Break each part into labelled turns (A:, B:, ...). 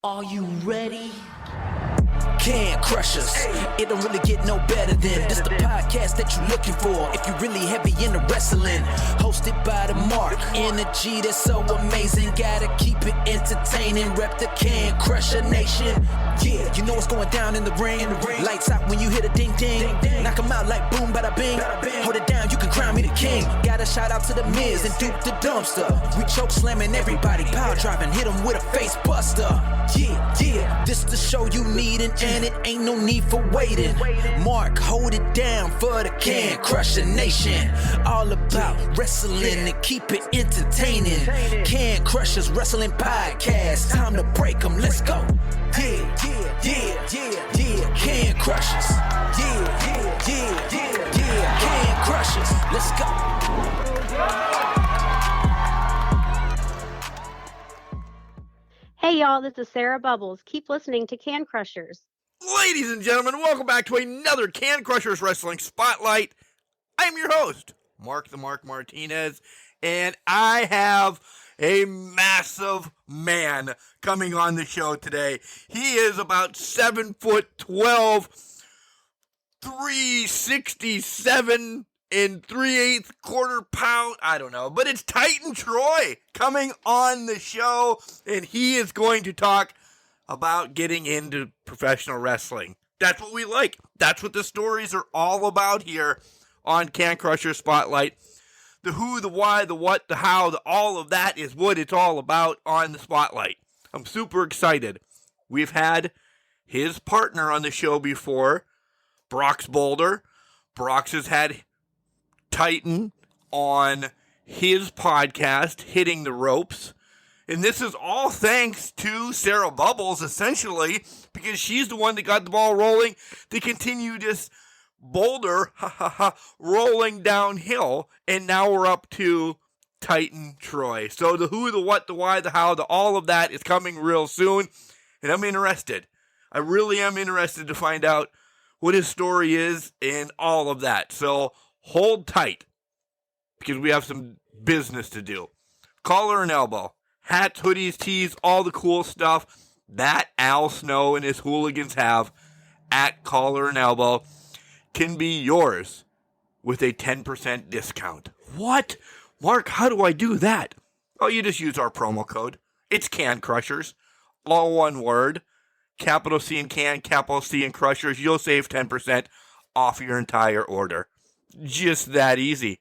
A: Are you ready? Can Crushers. It don't really get no better than this the podcast that you're looking for if you're really heavy into wrestling. Hosted by the Mark. Energy that's so amazing. Gotta keep it entertaining. Rep the Can Crusher Nation. Yeah, you know what's going down in the ring. Lights out when you hit a ding ding. Knock 'em out like boom bada bing. Hold it down, you can crown me the king. Got a shout out to the Miz and Duke the Dumpster. We choke slamming everybody. Power driving, hit 'em with a face buster. Yeah, this the show you need and it ain't no need for waiting. Mark, hold it down for the Can Crusher Nation. All about wrestling and keep it entertaining. Can Crushers Wrestling Podcast. Time to break 'em, let's go. Yeah. Can Crushers. Yeah. Can Crushers. Let's go.
B: Hey y'all, this is Sarah Bubbles. Keep listening to Can Crushers.
C: Ladies and gentlemen, welcome back to another Can Crushers Wrestling Spotlight. I'm your host, Mark the Mark Martinez, and I have a massive man coming on the show today. He is about 7'12", 367 and 3/8 quarter pound. I don't know, but it's Titan Troy coming on the show, and he is going to talk about getting into professional wrestling. That's what we like. That's what the stories are all about here on Can Crusher Spotlight. The who, the why, the what, the how, the all of that is what it's all about on the Spotlight. I'm super excited. We've had his partner on the show before, Brox Boulder. Brox has had Titan on his podcast, Hitting the Ropes. And this is all thanks to Sarah Bubbles, essentially, because she's the one that got the ball rolling to continue this boulder, rolling downhill. And now we're up to Titan Troy. So the who, the what, the why, the how, the all of that is coming real soon. And I'm interested. I really am interested to find out what his story is and all of that. So hold tight, because we have some business to do. Collar and elbow. Hats, hoodies, tees, all the cool stuff that Al Snow and his hooligans have at Collar and Elbow can be yours with a 10% discount. What? Mark, how do I do that? Oh, you just use our promo code. It's Can Crushers. All one word. Capital C and Can, capital C and Crushers. You'll save 10% off your entire order. Just that easy.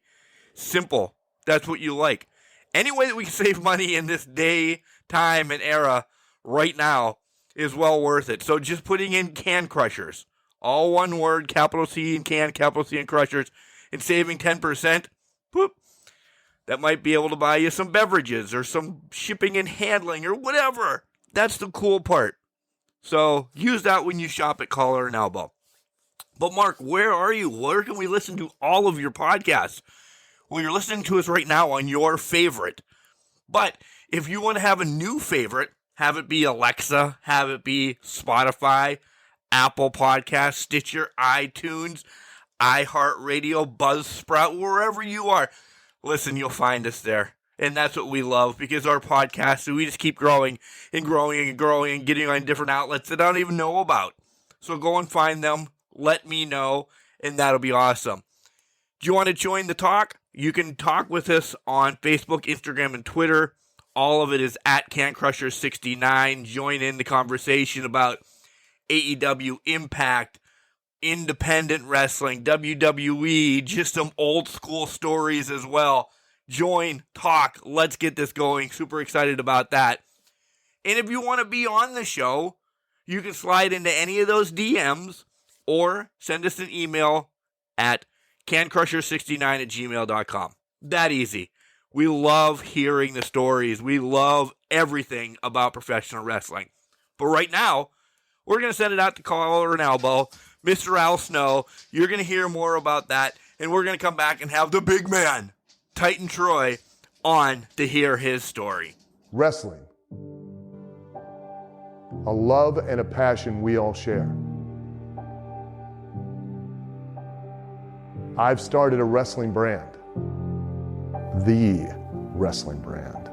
C: Simple. That's what you like. Any way that we can save money in this day, time, and era right now is well worth it. So just putting in Can Crushers, all one word, capital C and Can, capital C and Crushers, and saving 10%, whoop, that might be able to buy you some beverages or some shipping and handling or whatever. That's the cool part. So use that when you shop at Collar and Elbow. But Mark, where are you? Where can we listen to all of your podcasts? Well, you're listening to us right now on your favorite. But if you want to have a new favorite, have it be Alexa, have it be Spotify, Apple Podcasts, Stitcher, iTunes, iHeartRadio, Buzzsprout, wherever you are. Listen, you'll find us there. And that's what we love, because our podcasts, we just keep growing and growing and growing and getting on different outlets that I don't even know about. So go and find them, let me know, and that'll be awesome. Do you want to join the talk? You can talk with us on Facebook, Instagram, and Twitter. All of it is at CanCrusher69. Join in the conversation about AEW, Impact, independent wrestling, WWE, just some old school stories as well. Join, talk, let's get this going. Super excited about that. And if you want to be on the show, you can slide into any of those DMs or send us an email at cancrusher69@gmail.com. That easy. We love hearing the stories. We love everything about professional wrestling. But right now, we're going to send it out to Collar and Elbow. Mr. Al Snow, you're going to hear more about that. And we're going to come back and have the big man, Titan Troy, on to hear his story.
D: Wrestling. A love and a passion we all share. I've started a wrestling brand. The wrestling brand.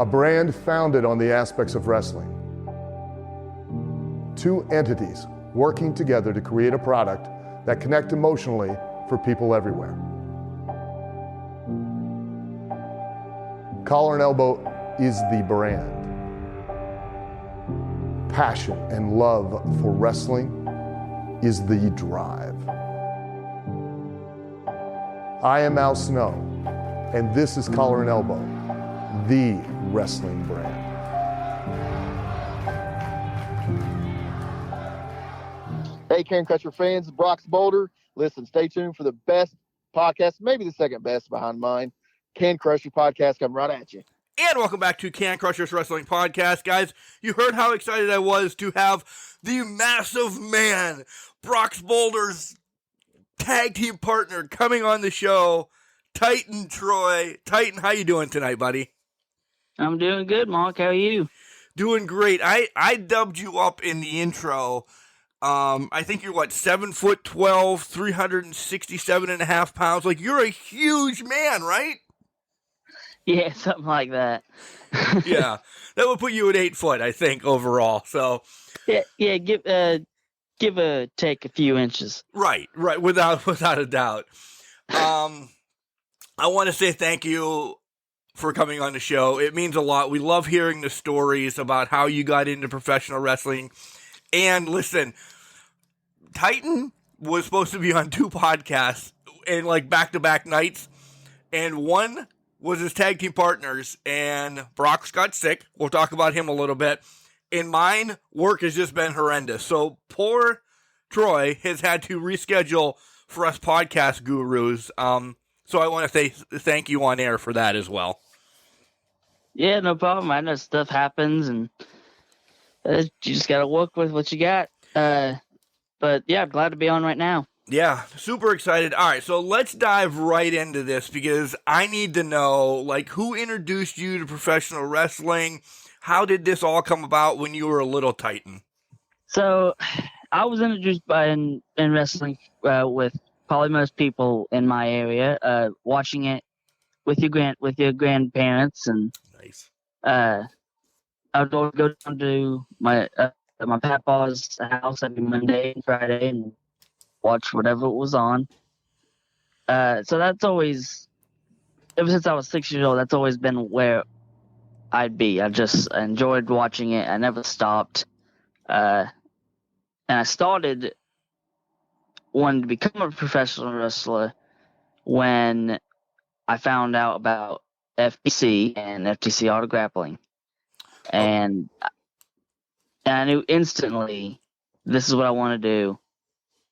D: a brand founded on the aspects of wrestling. Two entities working together to create a product that connect emotionally for people everywhere. Collar and Elbow is the brand. Passion and love for wrestling is the drive. I am Al Snow, and this is Collar and Elbow, the wrestling brand.
E: Hey, Can Crusher fans, Brox Boulder. Listen, stay tuned for the best podcast, maybe the second best behind mine. Can Crusher podcast coming right at you.
C: And welcome back to Can Crushers Wrestling Podcast. Guys, you heard how excited I was to have the massive man, Brox Boulder's tag team partner, coming on the show, Titan Troy. Titan, how you doing tonight, buddy?
F: I'm doing good, Mark. How are you?
C: Doing great. I dubbed you up in the intro. I think you're, 7'12", 367.5 pounds. Like, you're a huge man, right?
F: Yeah, something like that.
C: Yeah, that would put you at 8 foot, I think, overall. So,
F: yeah, give a take a few inches.
C: right, without a doubt. I want to say thank you for coming on the show. It means a lot. We love hearing the stories about how you got into professional wrestling. And listen, Titan was supposed to be on 2 podcasts in back-to-back nights, and one was his tag team partners, and Brox got sick. We'll talk about him a little bit. And mine, work has just been horrendous. So poor Troy has had to reschedule for us podcast gurus. So I want to say thank you on air for that as well.
F: Yeah, no problem. I know stuff happens, and you just got to work with what you got. But yeah, I'm glad to be on right now.
C: Yeah, super excited. All right, so let's dive right into this because I need to know, who introduced you to professional wrestling? How did this all come about when you were a little Titan?
F: So, I was introduced in wrestling with probably most people in my area, watching it with your grandparents, and
C: Nice.
F: I would always go down to my papa's house every Monday and Friday and watch whatever was on. So that's always, ever since I was 6 years old, that's always been where I'd be. I just enjoyed watching it. I never stopped. And I started wanting to become a professional wrestler when I found out about FTC and FTC auto grappling. And I knew instantly this is what I want to do.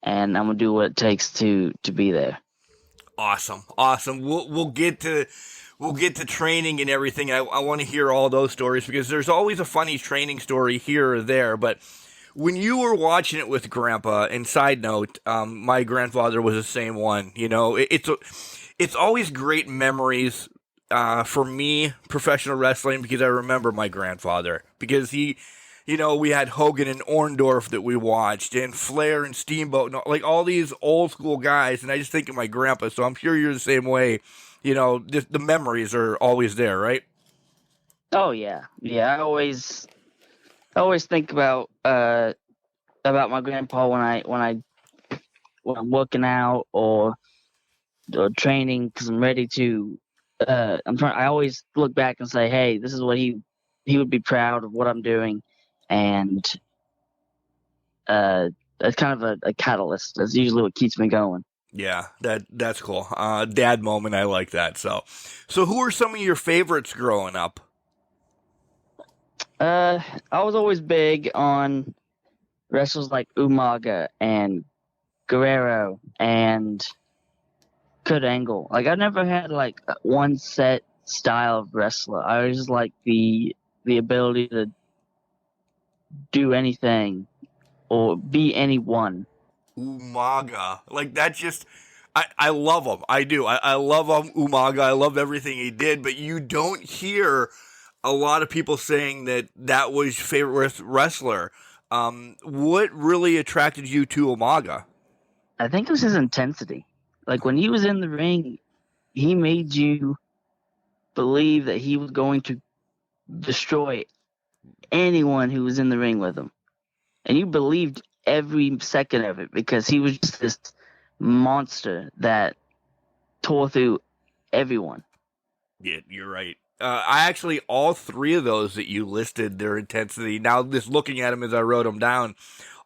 F: And I'm gonna do what it takes to be there.
C: Awesome. We'll get to training and everything. I want to hear all those stories because there's always a funny training story here or there. But when you were watching it with Grandpa, and side note, my grandfather was the same one. You know, it's always great memories for me, professional wrestling, because I remember my grandfather because he. You know, we had Hogan and Orndorff that we watched, and Flair and Steamboat, and all these old school guys. And I just think of my grandpa, so I'm sure you're the same way. You know, just the memories are always there, right?
F: Oh yeah. I always think about my grandpa when I'm working out or training because I'm ready to. I always look back and say, hey, this is what he would be proud of what I'm doing. And that's kind of a catalyst. That's usually what keeps me going.
C: Yeah, that's cool. Dad moment, I like that. So who are some of your favorites growing up?
F: I was always big on wrestlers like Umaga and Guerrero and Kurt Angle. I never had one set style of wrestler. I always just the ability to do anything or be anyone.
C: Umaga. I love him. I do. I love him, Umaga. I love everything he did, but you don't hear a lot of people saying that was your favorite wrestler. What really attracted you to Umaga?
F: I think it was his intensity. When he was in the ring, he made you believe that he was going to destroy anyone who was in the ring with him. And you believed every second of it because he was just this monster that tore through everyone.
C: Yeah, you're right. I actually, all three of those that you listed, their intensity, now just looking at them as I wrote them down,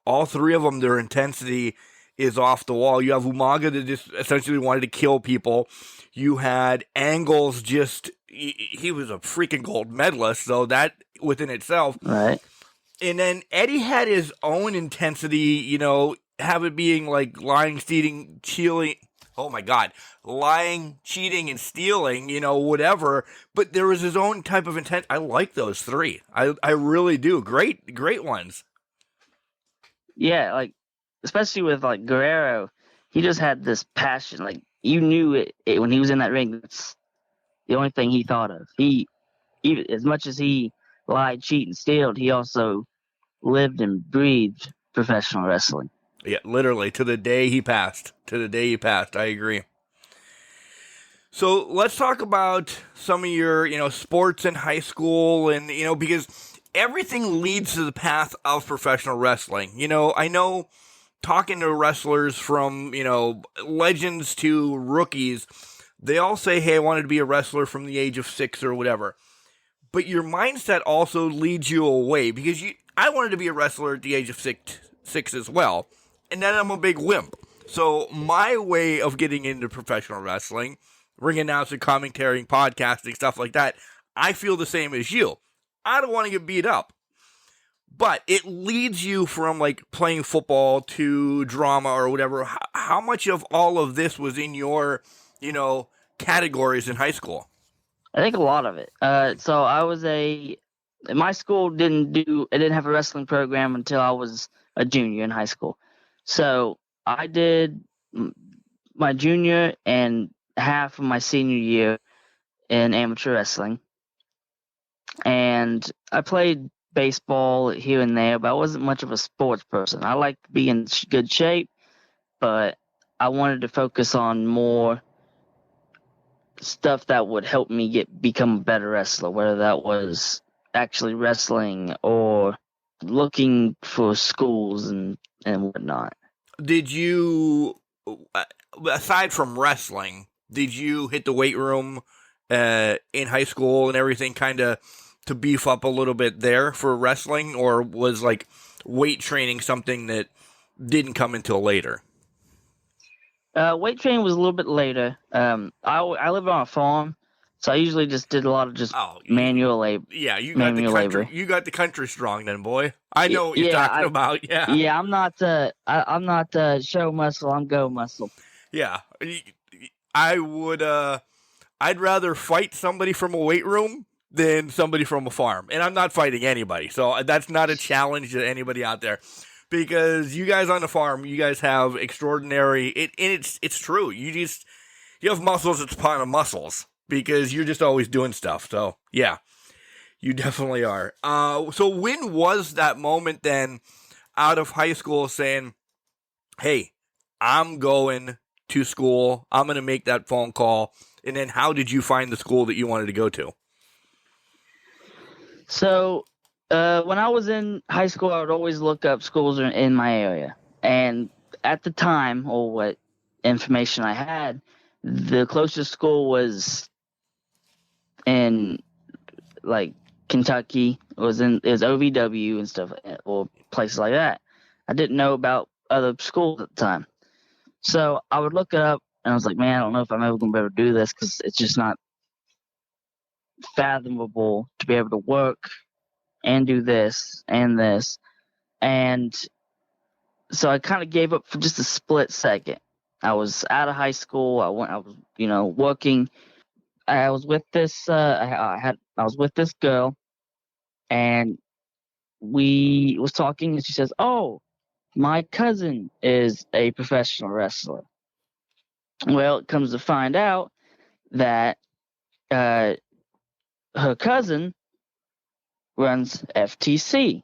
C: all three of them, their intensity is off the wall. You have Umaga that just essentially wanted to kill people. You had Angles he was a freaking gold medalist, so that within itself.
F: Right.
C: And then Eddie had his own intensity, have it being like lying, cheating, oh my God, lying, cheating, and stealing, whatever. But there was his own type of intent. I like those three. I really do. Great ones.
F: Yeah, like, especially with, like, Guerrero, he just had this passion. Like, you knew it when he was in that ring. That's the only thing he thought of. Even as much as he lied, cheated, and stealed, he also lived and breathed professional wrestling.
C: Yeah, literally, to the day he passed. I agree. So let's talk about some of your, sports in high school and, because everything leads to the path of professional wrestling. I know talking to wrestlers from, legends to rookies, they all say, hey, I wanted to be a wrestler from the age of 6 or whatever. But your mindset also leads you away because I wanted to be a wrestler at the age of six as well. And then I'm a big wimp. So my way of getting into professional wrestling, ring announcer, commentating, podcasting, stuff like that, I feel the same as you. I don't want to get beat up. But it leads you from like playing football to drama or whatever. How much of all of this was in your, categories in high school?
F: I think a lot of it. So my school didn't have a wrestling program until I was a junior in high school. So I did my junior and half of my senior year in amateur wrestling. And I played baseball here and there, but I wasn't much of a sports person. I liked to be in good shape, but I wanted to focus on more stuff that would help me become a better wrestler, whether that was actually wrestling or looking for schools and whatnot.
C: Did you, aside from wrestling, did you hit the weight room in high school and everything kind of to beef up a little bit there for wrestling, or was like weight training something that didn't come until later?
F: Weight training was a little bit later. I live on a farm, so I usually just did a lot of manual labor.
C: Yeah, you got the country.
F: Labor.
C: You got the country strong, then, boy. I know what you're talking about. Yeah.
F: Yeah, I'm not. I'm not show muscle. I'm go muscle.
C: Yeah, I would. I'd rather fight somebody from a weight room than somebody from a farm, and I'm not fighting anybody, so that's not a challenge to anybody out there. Because you guys on the farm, you guys have extraordinary. It's true. You have muscles upon muscles because you're just always doing stuff. So yeah, you definitely are. So when was that moment then, out of high school, saying, "Hey, I'm going to school. I'm going to make that phone call." And then how did you find the school that you wanted to go to?
F: So. When I was in high school, I would always look up schools in my area. And at the time, or what information I had, the closest school was in, like, Kentucky. It was OVW and stuff, or places like that. I didn't know about other schools at the time. So I would look it up, and I was like, man, I don't know if I'm ever going to be able to do this because it's just not fathomable to be able to work and do this and this. And so I kind of gave up for just a split second. I was out of high school. I was, working. I was with this, I was with this girl, and we was talking, and she says, "Oh, my cousin is a professional wrestler." Well, it comes to find out that, her cousin runs FTC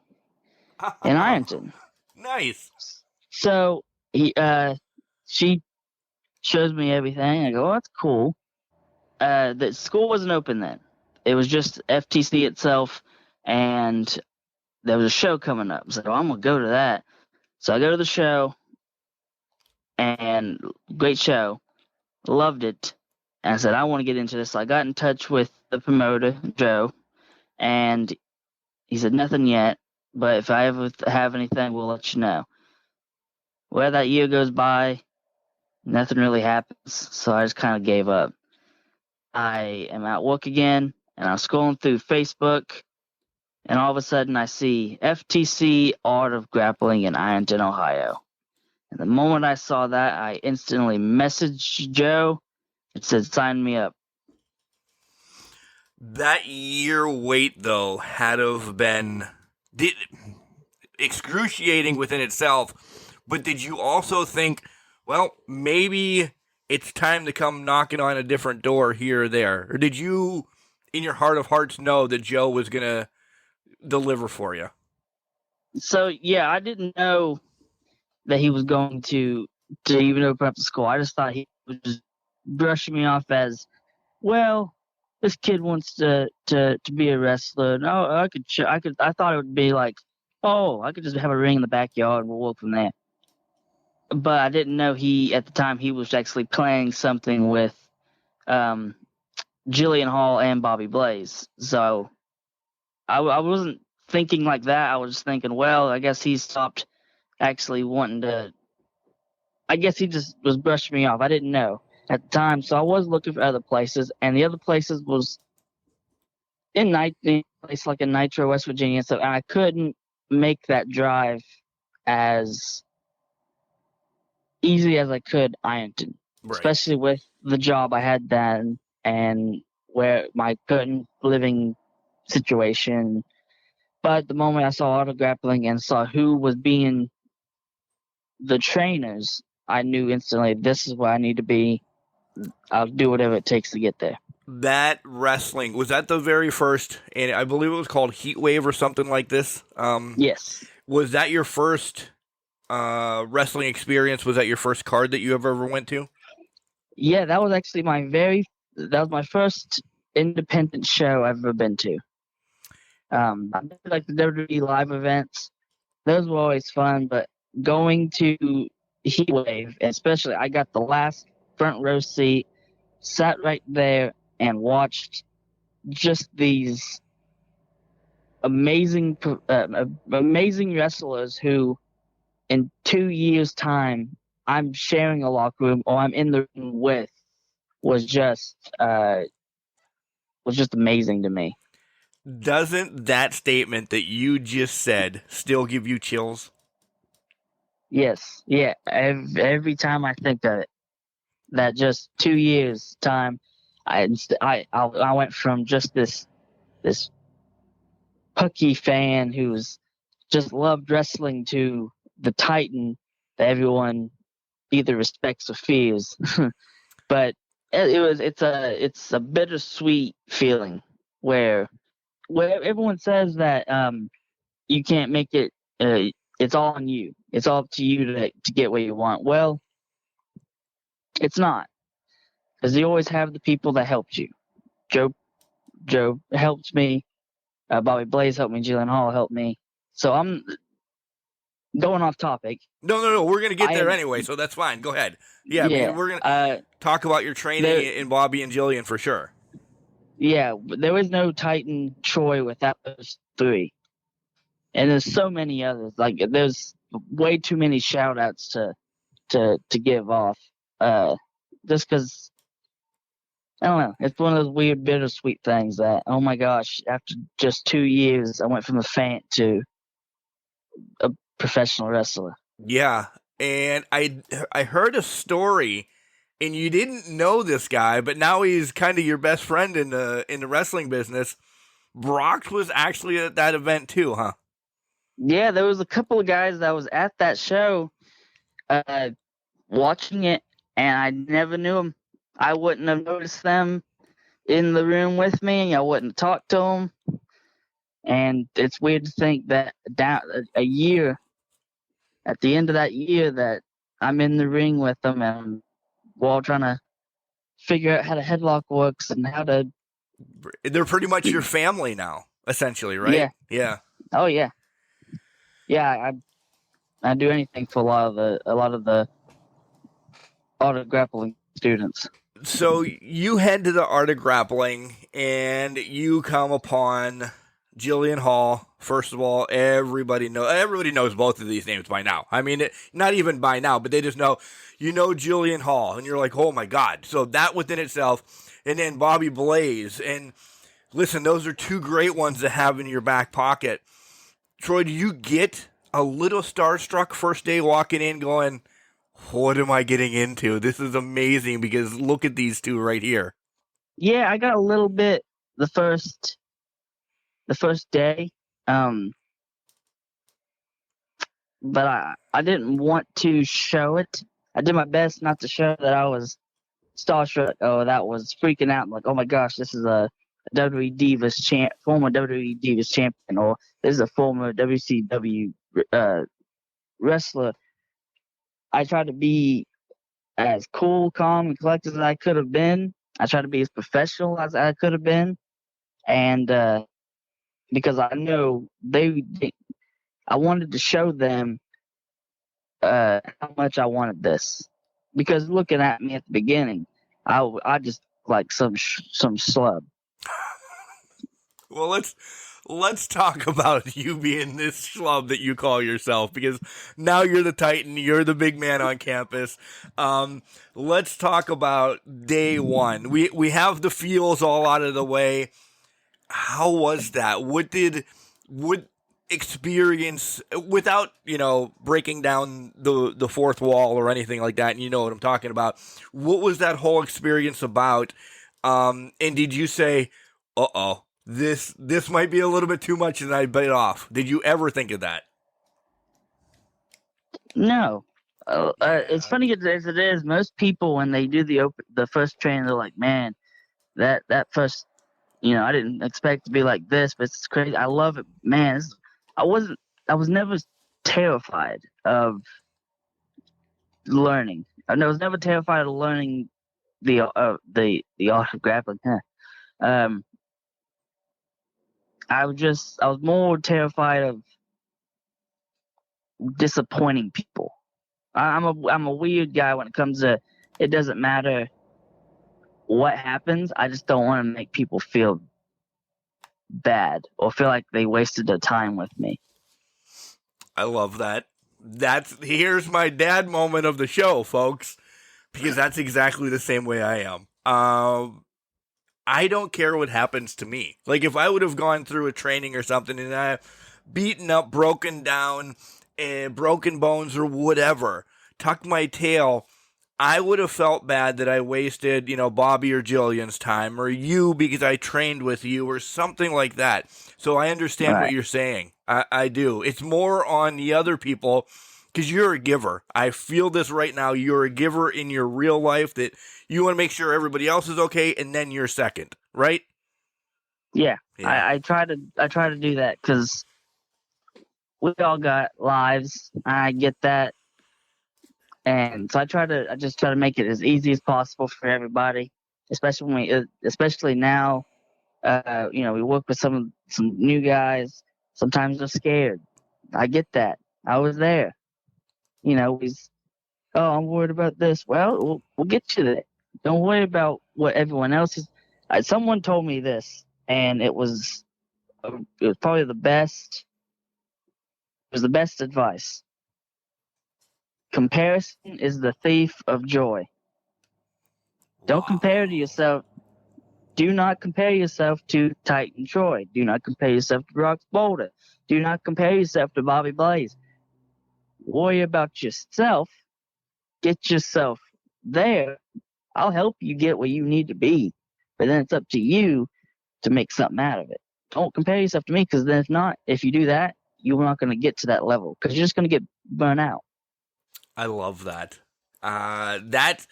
F: in Ironton.
C: Nice.
F: So she shows me everything. I go, "Oh, that's cool." The school wasn't open then. it was just FTC itself, and there was a show coming up. So I'm gonna go to that. So I go to the show, and great show, loved it. And I said I want to get into this. So I got in touch with the promoter, Joe, and he said nothing yet, but if I ever have anything, we'll let you know. Well, that year goes by, nothing really happens, so I just kind of gave up. I am at work again, and I'm scrolling through Facebook, and all of a sudden I see FTC Art of Grappling in Ironton, Ohio. And the moment I saw that, I instantly messaged Joe and said, sign me up.
C: That year wait, though, had to have been excruciating within itself. But did you also think, well, maybe it's time to come knocking on a different door here or there? Or did you, in your heart of hearts, know that Joe was going to deliver for you?
F: So, yeah, I didn't know that he was going to even open up the school. I just thought he was just brushing me off as, well, this kid wants to be a wrestler. No, I thought it would be like, oh, I could just have a ring in the backyard and we'll work from there. But I didn't know at the time he was actually playing something with Jillian Hall and Bobby Blaze. So I wasn't thinking like that. I was just thinking, well, I guess he stopped actually wanting to. I guess he just was brushing me off. I didn't know at the time. So I was looking for other places, and the other places was in place like in Nitro, West Virginia. So I couldn't make that drive as easy as I could Ironton,
C: Right.
F: Especially with the job I had then and where my current living situation. But the moment I saw auto grappling and saw who was being the trainers, I knew instantly this is where I need to be. I'll do whatever it takes to get there.
C: That wrestling, was that the very first, and I believe it was called Heat Wave or something like this?
F: Yes.
C: Was that your first wrestling experience? Was that your first card that you ever went to?
F: Yeah, that was actually my first independent show I've ever been to. I did like the WWE live events. Those were always fun, but going to Heat Wave, especially, I got the last front row seat, sat right there and watched just these amazing wrestlers who, in 2 years' time, I'm sharing a locker room or I'm in the room with, was just amazing to me.
C: Doesn't that statement that you just said still give you chills?
F: Yes, yeah. Every time I think of it, that just 2 years time, I went from just this pucky fan who's just loved wrestling to the Titan that everyone either respects or fears. But it's a bittersweet feeling where everyone says that you can't make it. It's all on you. It's all up to you to get what you want. Well, it's not, because you always have the people that helped you. Joe helped me. Bobby Blaze helped me. Jillian Hall helped me. So I'm going off topic.
C: No. We're going to get there anyway, so that's fine. Go ahead. Yeah, I mean, we're going to talk about your training in Bobby and Jillian for sure.
F: Yeah, there is no Titan Troy without those three. And there's so many others. Like, there's way too many shout-outs to give off. Just because, I don't know, it's one of those weird, bittersweet things that, oh my gosh, after just 2 years, I went from a fan to a professional wrestler.
C: Yeah, and I heard a story, and you didn't know this guy, but now he's kind of your best friend in the wrestling business. Brox was actually at that event too, huh?
F: Yeah, there was a couple of guys that was at that show watching it, and I never knew them. I wouldn't have noticed them in the room with me. I wouldn't talk to them. And it's weird to think that a year, at the end of that year, that I'm in the ring with them and we're all trying to figure out how the headlock works and how to
C: They're pretty much your family now, essentially, right?
F: Yeah.
C: Yeah.
F: Oh yeah. Yeah, I do anything for a lot of the auto grappling students.
C: So you head to the Art of Grappling, and you come upon Jillian Hall. First of all, everybody knows both of these names by now. I mean, not even by now, but they just know, Jillian Hall, and you're like, oh my God. So that within itself, and then Bobby Blaze, and listen, those are two great ones to have in your back pocket. Troy, do you get a little starstruck first day walking in, going, what am I getting into? This is amazing because look at these two right here.
F: Yeah, I got a little bit the first day, but I didn't want to show it. I did my best not to show that I was starstruck. Oh, that was freaking out. I'm like, oh my gosh, this is a WWE Divas former WWE Divas champion, or this is a former WCW wrestler. I tried to be as cool, calm, and collected as I could have been. I tried to be as professional as I could have been, and because I know I wanted to show them how much I wanted this. Because looking at me at the beginning, I just like some schlub.
C: Well, let's talk about you being this schlub that you call yourself, because now you're the Titan, you're the big man on campus. Let's talk about day one. We have the feels all out of the way. How was that? What experience, without breaking down the fourth wall or anything like that, and you know what I'm talking about, what was that whole experience about? And did you say, this might be a little bit too much and I bit off? Did you ever think of that?
F: No. It's funny as it is. Most people, when they do the first training, they're like, man, that first, I didn't expect to be like this, but it's crazy. I love it, man. I was never terrified of learning. I was never terrified of learning the art of grappling. I was more terrified of disappointing people. I'm a weird guy when it comes to, it doesn't matter what happens. I just don't want to make people feel bad or feel like they wasted their time with me.
C: I love that. Here's my dad moment of the show, folks, because that's exactly the same way I am. I don't care what happens to me. Like, if I would have gone through a training or something and I beaten up, broken down, broken bones or whatever, tucked my tail, I would have felt bad that I wasted, Bobby or Jillian's time, or you because I trained with you, or something like that. So I understand what you're saying. I do. It's more on the other people, because you're a giver. I feel this right now. You're a giver in your real life, that you want to make sure everybody else is okay, and then you're second, right?
F: Yeah. I try to do that, because we all got lives. I get that. And so I just try to make it as easy as possible for everybody, especially now. We work with some new guys. Sometimes they're scared. I get that. I was there. I'm worried about this. Well, we'll get you there. Don't worry about what everyone else is. Someone told me this, and it was probably the best. It was the best advice. Comparison is the thief of joy. Don't compare to yourself. Do not compare yourself to Titan Troy. Do not compare yourself to Brox Boulder. Do not compare yourself to Bobby Blaze. Worry about yourself. Get yourself there. I'll help you get where you need to be. But then it's up to you to make something out of it. Don't compare yourself to me, because then if you do that, you're not going to get to that level, because you're just going to get burnt out.
C: I love that. That's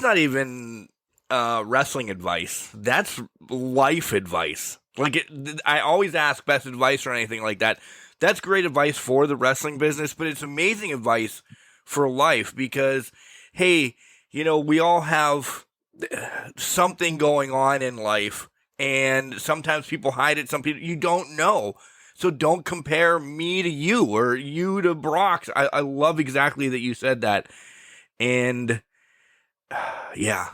C: not even wrestling advice. That's life advice. I always ask best advice or anything like that. That's great advice for the wrestling business, but it's amazing advice for life, because, hey, we all have something going on in life, And sometimes people hide it. Some people, you don't know. So don't compare me to you or you to Brox. I love exactly that you said that. And yeah,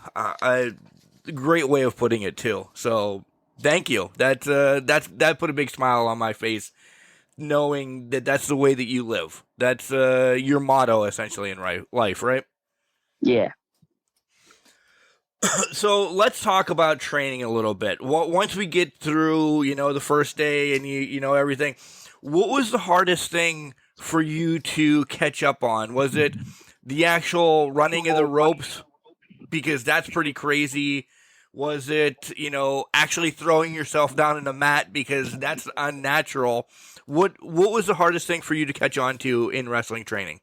C: great way of putting it too. So thank you. That put a big smile on my face, knowing that that's the way that you live. That's your motto essentially in life, right?
F: Yeah.
C: So let's talk about training a little bit. Once we get through, the first day and you know everything, what was the hardest thing for you to catch up on? Was it the actual running of the ropes? Because that's pretty crazy. Was it, actually throwing yourself down in a mat because that's unnatural? What was the hardest thing for you to catch on to in wrestling training?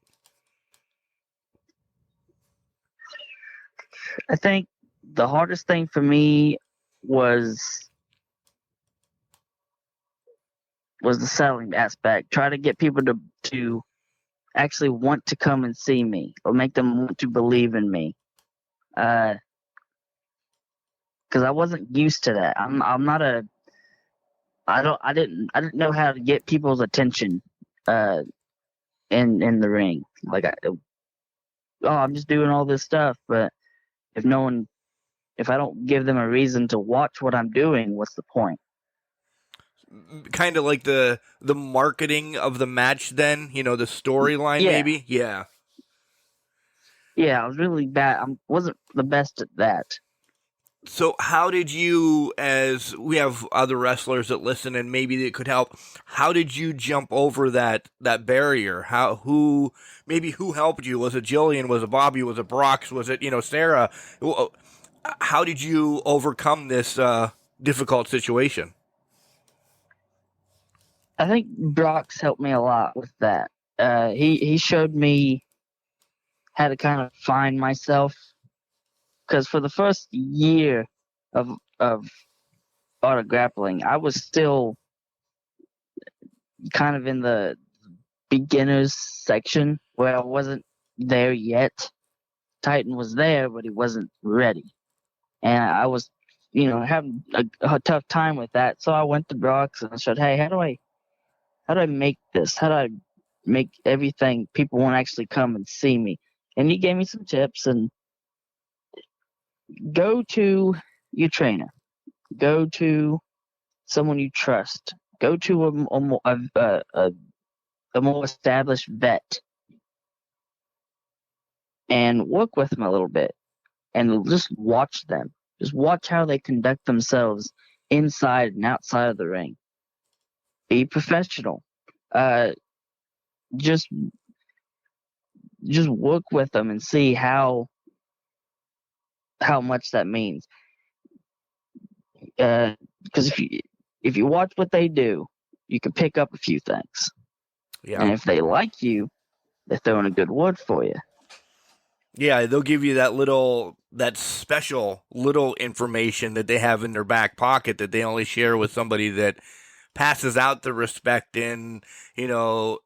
F: I think the hardest thing for me was the selling aspect. Try to get people to actually want to come and see me, or make them want to believe in me. Because I wasn't used to that. I'm not a. I didn't know how to get people's attention. In the ring, like I'm just doing all this stuff, but if I don't give them a reason to watch what I'm doing, what's the point?
C: Kind of like the marketing of the match then, the storyline
F: Yeah.
C: maybe? Yeah.
F: Yeah, I was really bad. I wasn't the best at that.
C: So how did you, as we have other wrestlers that listen and maybe they could help, how did you jump over that barrier? Who helped you? Was it Jillian? Was it Bobby? Was it Brox? Was it, Sarah? How did you overcome this difficult situation?
F: I think Brox helped me a lot with that. He showed me how to kind of find myself, because for the first year of auto grappling, I was still kind of in the beginners section where I wasn't there yet. Titan was there, but he wasn't ready, and I was, having a tough time with that. So I went to Brox and I said, "Hey, how do I make this? How do I make everything people want to actually come and see me?" And he gave me some tips. And go to your trainer, go to someone you trust, go to a more established vet, and work with them a little bit, and just watch them. Just watch how they conduct themselves inside and outside of the ring. Be professional. Just work with them and see how much that means. Because if you watch what they do, you can pick up a few things.
C: Yeah.
F: And if they like you, they're throwing a good word for you.
C: Yeah, they'll give you that special little information that they have in their back pocket that they only share with somebody that passes out the respect and,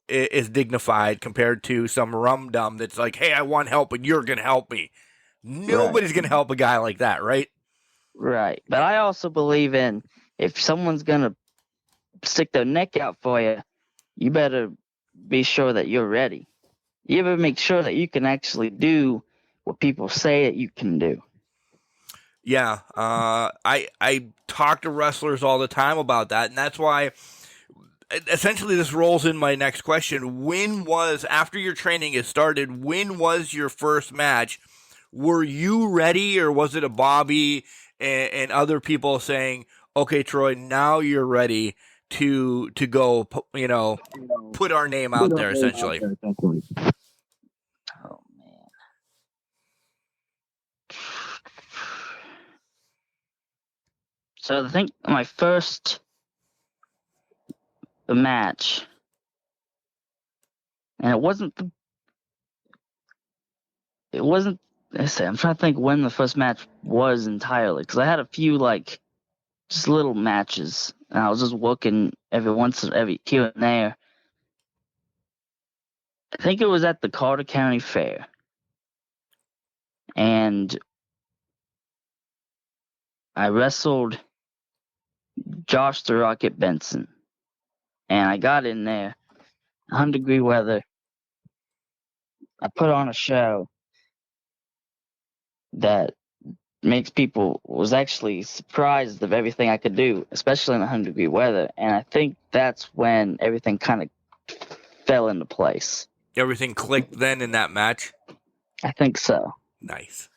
C: is dignified, compared to some rum-dum that's like, hey, I want help and you're going to help me. Nobody's going to help a guy like that, right?
F: Right. But I also believe in, if someone's going to stick their neck out for you, you better be sure that you're ready. You better make sure that you can actually do what people say that you can do.
C: Yeah, I talk to wrestlers all the time about that, and that's why essentially this rolls in my next question. After your training has started, when was your first match? Were you ready, or was it a Bobby and other people saying, okay, Troy, now you're ready to go, put our name out there, essentially?
F: Oh, man. So I think my first match, and it wasn't, let's say, I'm trying to think when the first match was entirely, because I had a few, just little matches, and I was just working every here and there. I think it was at the Carter County Fair, and I wrestled Josh the Rocket Benson. And I got in there, 100-degree weather. I put on a show that makes people was actually surprised of everything I could do, especially in 100-degree weather. And I think that's when everything kind of fell into place.
C: Everything clicked then in that match?
F: I think so.
C: Nice.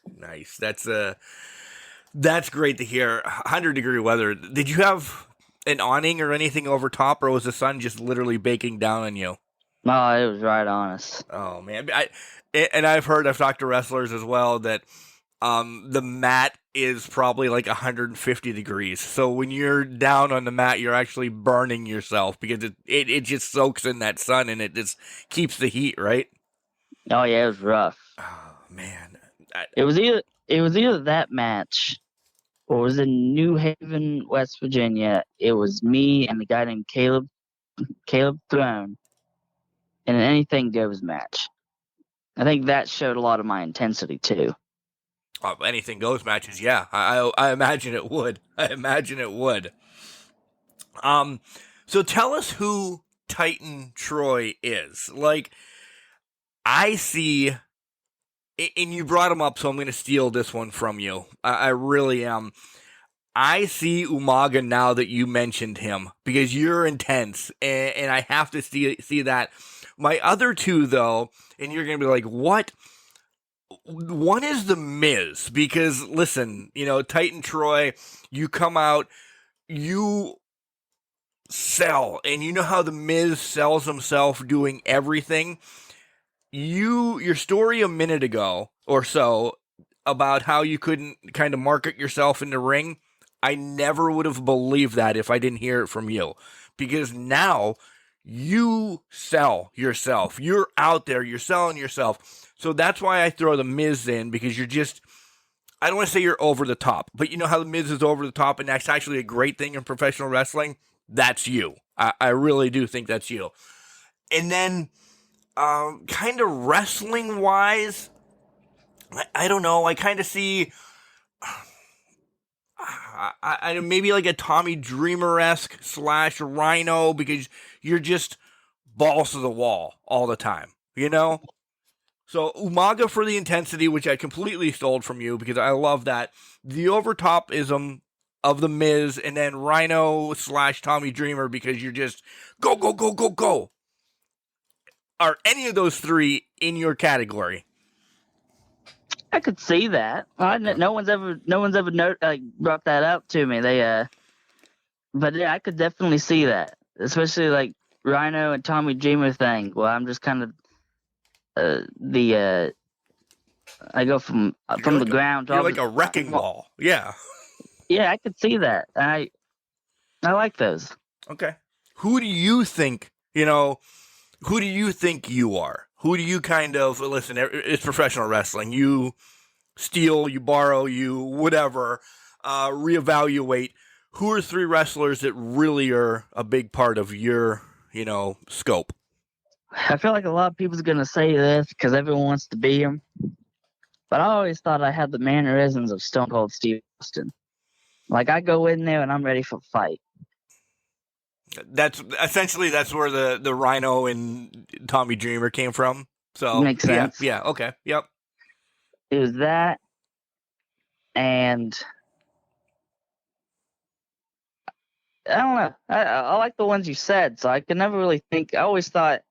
C: That's great to hear. 100-degree weather. Did you have an awning or anything over top, or was the sun just literally baking down on you?
F: No, it was right on us.
C: Oh, man. I've talked to wrestlers as well, that the mat is probably like 150 degrees. So when you're down on the mat, you're actually burning yourself because it just soaks in that sun and it just keeps the heat, right?
F: Oh yeah, it was rough.
C: Oh man,
F: It was either that match, or it was in New Haven, West Virginia. It was me and the guy named Caleb Throne in an anything goes match. I think that showed a lot of my intensity too.
C: Anything goes matches, yeah. I imagine it would. So tell us who Titan Troy is. Like, I see, and you brought him up, so I'm going to steal this one from you. I really am. I see Umaga now that you mentioned him, because you're intense, and I have to see that. My other two, though, and you're going to be like, what? One is The Miz, because, listen, Titan Troy, you come out, you sell, and you know how The Miz sells himself doing everything. Your story a minute ago or so about how you couldn't kind of market yourself in the ring, I never would have believed that if I didn't hear it from you, because now you sell yourself. You're out there, you're selling yourself. So that's why I throw The Miz in, because you're just, I don't want to say you're over the top, but you know how The Miz is over the top, and that's actually a great thing in professional wrestling? That's you. I really do think that's you. And then, kind of wrestling-wise, I don't know, I kind of see, I maybe like a Tommy Dreamer-esque / Rhino, because you're just balls to the wall all the time, So Umaga for the intensity, which I completely stole from you because I love that. The overtopism of The Miz, and then Rhino / Tommy Dreamer, because you're just go, go, go, go, go. Are any of those three in your category?
F: I could see that. No one's ever brought that up to me. But yeah, I could definitely see that, especially like Rhino and Tommy Dreamer thing. Well, I'm just kind of I go from the ground.
C: You're like a wrecking ball. Yeah.
F: Yeah, I could see that. I like those.
C: Okay. Who do you think? Who do you think you are? Who do you kind of listen? It's professional wrestling. You steal, you borrow, you whatever. Reevaluate. Who are three wrestlers that really are a big part of your scope?
F: I feel like a lot of people's going to say this because everyone wants to be him. But I always thought I had the mannerisms of Stone Cold Steve Austin. Like, I go in there and I'm ready for a fight.
C: That's where the Rhino and Tommy Dreamer came from. So
F: makes sense.
C: Yeah. Okay. Yep.
F: It was that, and I don't know. I like the ones you said, so I could never really think. I always thought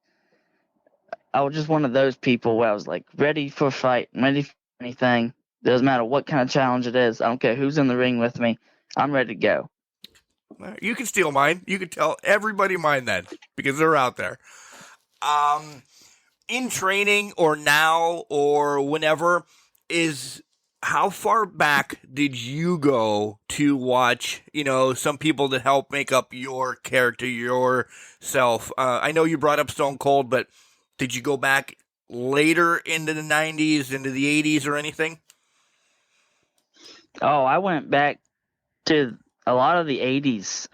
F: I was just one of those people where I was like ready for a fight, ready for anything. Doesn't matter what kind of challenge it is. I don't care who's in the ring with me. I'm ready to go.
C: You can steal mine. You can tell everybody mine then, because they're out there. In training or now or whenever, how far back did you go to watch, some people that help make up your character, yourself? I know you brought up Stone Cold, but did you go back later into the 90s, into the 80s or anything?
F: Oh, I went back to a lot of the 80s.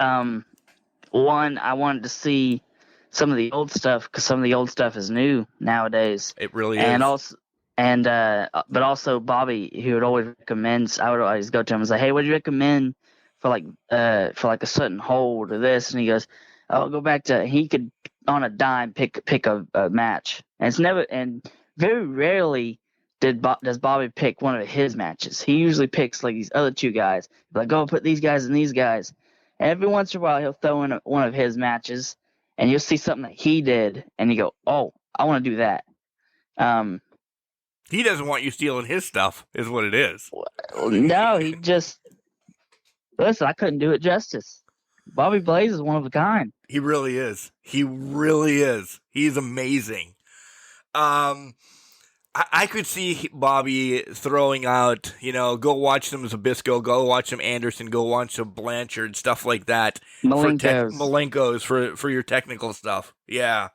F: One, I wanted to see some of the old stuff because some of the old stuff is new nowadays.
C: It really
F: and
C: is.
F: But also Bobby, he would always recommend. I would always go to him and say, "Hey, what do you recommend for like a certain hold or this, and he goes, "Oh, go back to." He could on a dime pick a match, and it's never and very rarely does Bobby pick one of his matches. He usually picks like these other two guys, like, "Go put these guys and these guys." And every once in a while, he'll throw in one of his matches, and you'll see something that he did, and you go, "Oh, I want to do that."
C: He doesn't want you stealing his stuff, is what it is.
F: No, he just listen. I couldn't do it justice. Bobby Blaze is one of a kind.
C: He really is. He really is. He's amazing. I could see Bobby throwing out, go watch some Zabisco, go watch some Anderson, go watch some Blanchard, stuff like that. Malenkos for your technical stuff. Yeah.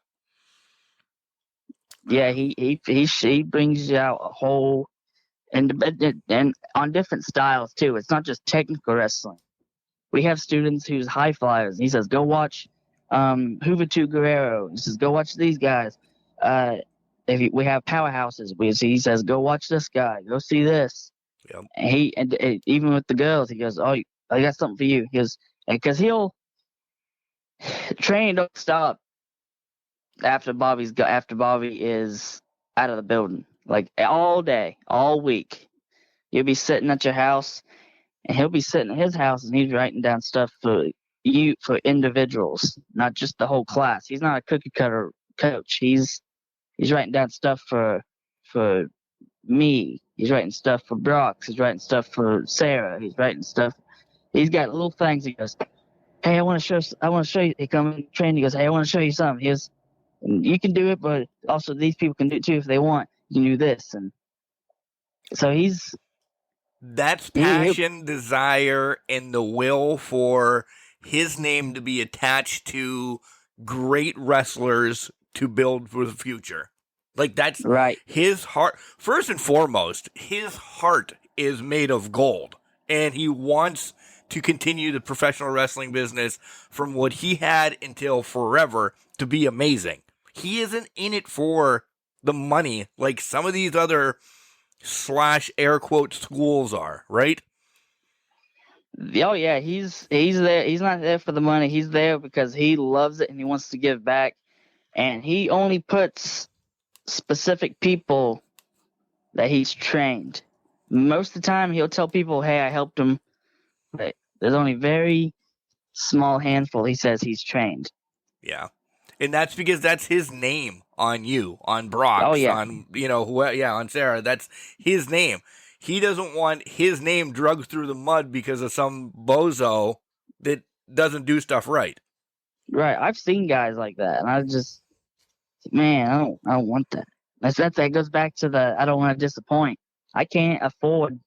F: Yeah, he brings you out a whole and on different styles too. It's not just technical wrestling. We have students who's high flyers. He says, "Go watch Juventud Guerrero." He says, "Go watch these guys." We have powerhouses. He says, "Go watch this guy. Go see this."
C: Yep.
F: And even with the girls, he goes, "Oh, I got something for you." He goes, because he'll train don't stop after Bobby is out of the building, like all day, all week. You'll be sitting at your house, and he'll be sitting at his house, and he's writing down stuff for individuals, not just the whole class. He's not a cookie cutter coach. He's writing down stuff for me. He's writing stuff for Brox. He's writing stuff for Sarah. He's writing stuff. He's got little things. He goes, "Hey, I want to show you." He comes in training. He goes, "Hey, I want to show you something." He goes, "You can do it, but also these people can do it too if they want. You can do this." And so
C: that's passion, desire, and the will for his name to be attached to great wrestlers to build for the future. Like, that's
F: right.
C: His heart. First and foremost, his heart is made of gold, and he wants to continue the professional wrestling business from what he had until forever to be amazing. He isn't in it for the money like some of these other / air quote schools are, right?
F: Oh yeah, he's there. He's not there for the money. He's there because he loves it and he wants to give back. And he only puts specific people that he's trained. Most of the time, he'll tell people, "Hey, I helped him." But there's only very small handful he says he's trained.
C: Yeah. And that's because that's his name on you, on Brox, on, on Sarah. That's his name. He doesn't want his name drugged through the mud because of some bozo that doesn't do stuff right.
F: Right. I've seen guys like that, and I just, man, I don't want that. That goes back to I don't want to disappoint. I can't afford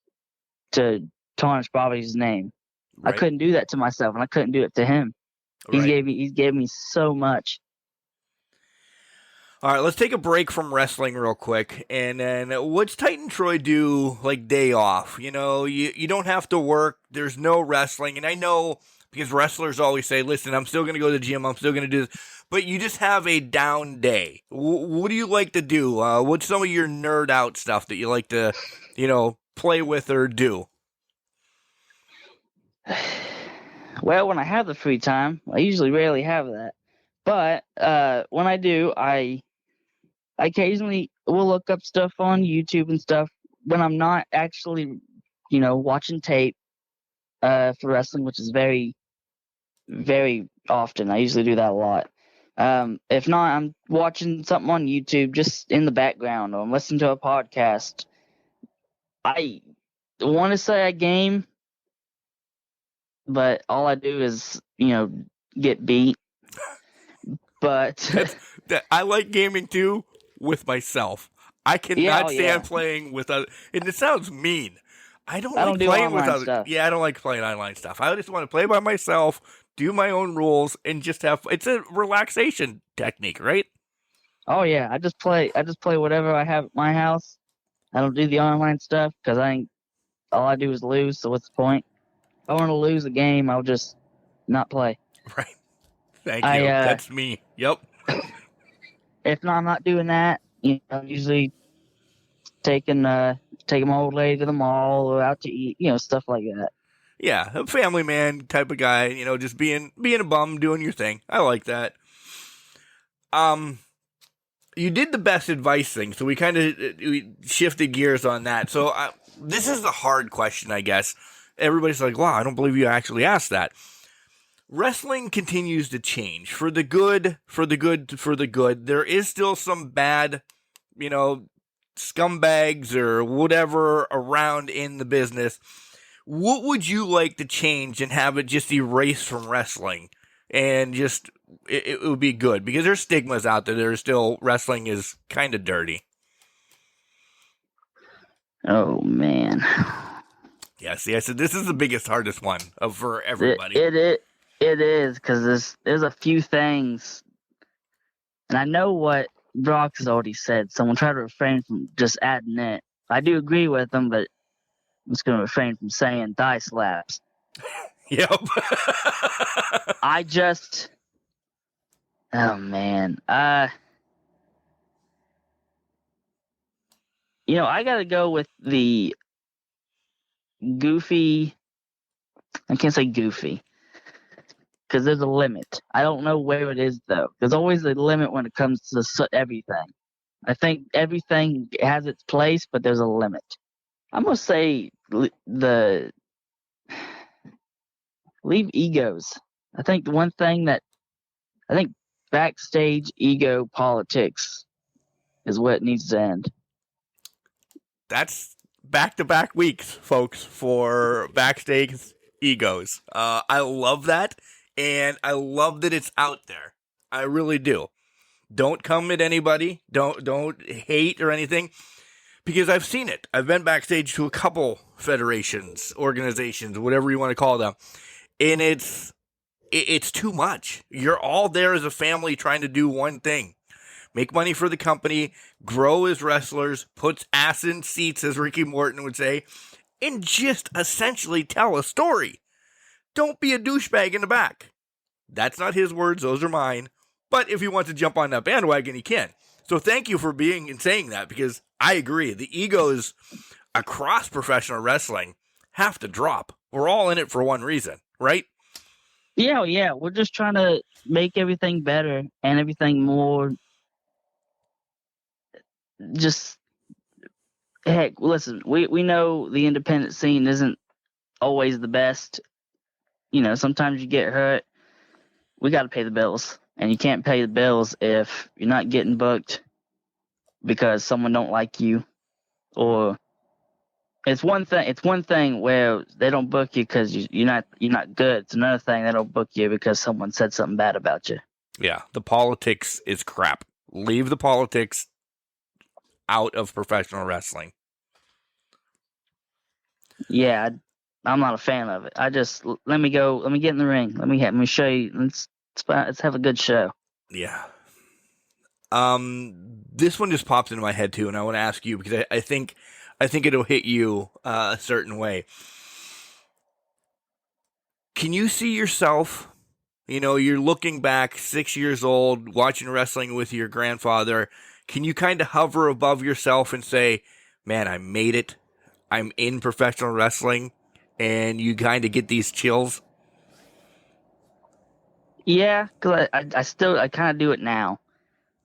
F: to tarnish Bobby's name. Right. I couldn't do that to myself, and I couldn't do it to him.
C: Right.
F: He gave me so much.
C: All right, let's take a break from wrestling real quick. And then what's Titan Troy do, like, day off? You don't have to work. There's no wrestling. And I know because wrestlers always say, "Listen, I'm still going to go to the gym. I'm still going to do this." But you just have a down day. What do you like to do? What's some of your nerd out stuff that you like to, play with or do?
F: Well, when I have the free time, I usually rarely have that. But when I do, I occasionally will look up stuff on YouTube and stuff when I'm not actually, watching tape for wrestling, which is very, very often. I usually do that a lot. If not, I'm watching something on YouTube just in the background, or I'm listening to a podcast. I want to say I game, but all I do is, get beat. But
C: I like gaming too with myself. I cannot stand playing with other. And it sounds mean. I don't like playing with other stuff. Yeah, I don't like playing online stuff. I just want to play by myself, do my own rules, and just have. It's a relaxation technique, right?
F: Oh yeah, I just play whatever I have at my house. I don't do the online stuff because all I do is lose. So what's the point? If I want to lose a game, I'll just not play.
C: Right. Thank you. That's me. Yep.
F: If not, I'm not doing that. I'm usually taking my old lady to the mall or out to eat, stuff like that.
C: Yeah, a family man type of guy, you know, just being a bum, doing your thing. I like that. You did the best advice thing, so we kind of we shifted gears on that. So this is the hard question, I guess. Everybody's like, wow, I don't believe you actually asked that. Wrestling continues to change for the good, for the good, for the good. There is still some bad, you know, scumbags or whatever around in the business. What would you like to change and have it just erased from wrestling? And just, it would be good. Because there's stigmas out there. There's still, wrestling is kind of dirty.
F: Oh, man.
C: Yeah, see, I said this is the biggest, hardest one for everybody.
F: It is, because there's a few things. And I know what Brock has already said, so I'm going to try to refrain from just adding it. I do agree with him, but I'm just going to refrain from saying thigh slaps.
C: Yep.
F: Oh, man. You know, I got to go with the goofy. I can't say goofy, because there's a limit. I don't know where it is, though. There's always a limit when it comes to everything. I think everything has its place, but there's a limit. I'm going to say leave egos. I think the one thing that backstage ego politics is what needs to end.
C: That's back-to-back weeks, folks, for backstage egos. I love that, and I love that it's out there. I really do. Don't come at anybody. Don't hate or anything, because I've seen it. I've been backstage to a couple federations, organizations, whatever you want to call them, and it's too much. You're all there as a family trying to do one thing. Make money for the company, grow as wrestlers, puts ass in seats, as Ricky Morton would say, and just essentially tell a story. Don't be a douchebag in the back. That's not his words, those are mine. But if he wants to jump on that bandwagon, he can. So thank you for being and saying that, because I agree. The egos across professional wrestling have to drop. We're all in it for one reason, right?
F: Yeah. We're just trying to make everything better and everything more. Just, heck, listen, we know the independent scene isn't always the best. You know, sometimes you get hurt. We got to pay the bills. And you can't pay the bills if you're not getting booked because someone don't like you. Or it's one thing where they don't book you because you're not good. It's another thing they don't book you because someone said something bad about you.
C: Yeah, the politics is crap. Leave the politics out of professional wrestling.
F: Yeah, I'm not a fan of it. Let me get in the ring. Let me show you. Let's have a good show.
C: Yeah. This one just pops into my head too, and I want to ask you because I think it'll hit you a certain way. Can you see yourself? You know, you're looking back 6 years old, watching wrestling with your grandfather. Can you kind of hover above yourself and say, man, I made it. I'm in professional wrestling, and you kind of get these chills?
F: Yeah, because I kind of do it now.